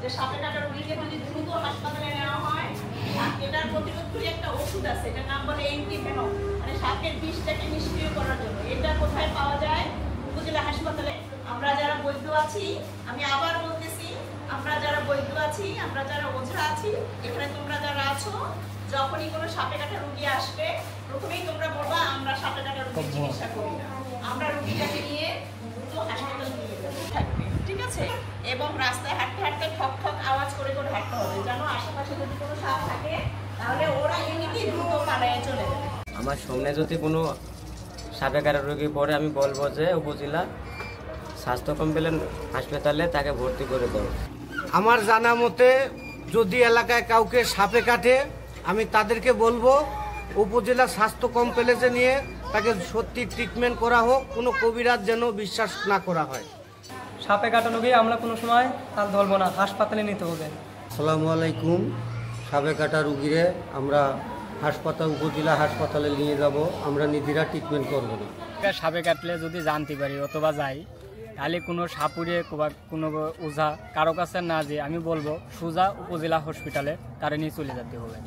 যে সাপে কাটা রোগীকে যদি দ্রুত হাসপাতালে নেওয়া হয়, এটার প্রতিরোধী একটা ওষুধ আছে, এটার নাম বলে অ্যান্টিভেনম, মানে সাপের বিষটাকে নিষ্ক্রিয় করার জন্য। এটা কোথায় পাওয়া যায়? উপজেলা হাসপাতালে। আমরা যারা বৈদ্য আছি, আমি আবার বলতেছি, আমরা যারা বৈদ্য আছি, আমরা যারা ওঝা আছি, এখানে তোমরা যারা আছো, যখনই কোনো সাপে কাটা রোগী আসবে, প্রথমেই তোমরা বলবা আমরা সাপে কাটা রোগীর চিকিৎসা করি না, আমরা রোগীটাকে নিয়ে দ্রুত হাসপাতালে নিয়ে যাবো, থাকবে, ঠিক আছে? এবং রাস্তায় হাঁটতে হাঁটতে ঠক ঠক আওয়াজ করে করে হাঁটতে হবে, যেন আশেপাশে যদি কোনো সাপ থাকে তাহলে ওরা এমনিতেই দ্রুত পালায়ে চলে যাবে। আমার সামনে যদি কোনো সাপে কাটা রোগী পড়ে, আমি বলবো যে উপজেলা স্বাস্থ্য কমপ্লেক্স হাসপাতালে তাকে ভর্তি করে দেবো। আমার জানা মতে যদি এলাকায় কাউকে সাপে কাটে, আমি তাদেরকে বলবো উপজেলা স্বাস্থ্য কমপ্লেক্সে নিয়ে তাকে সত্যি ট্রিটমেন্ট করা হোক, কোনো কবিরাজ যেন বিশ্বাস না করা হয়। সাপে কাটানো গিয়ে আমরা কোনো সময় হাত ধরবো না, হাসপাতালে নিতে হবে। আসসালামু আলাইকুম। সাপে কাটা রুগীরে আমরা উপজেলা হাসপাতালে নিয়ে যাব, আমরা নিজেরা ট্রিটমেন্ট করবো না। সাপে কাটলে যদি জানতে পারি অথবা যাই, তাহলে কোনো সাপুরে বা কোনো ওঝা কারো কাছে না যে আমি বলবো সোজা উপজেলা হসপিটালে তারা নিয়ে চলে যেতে হবে।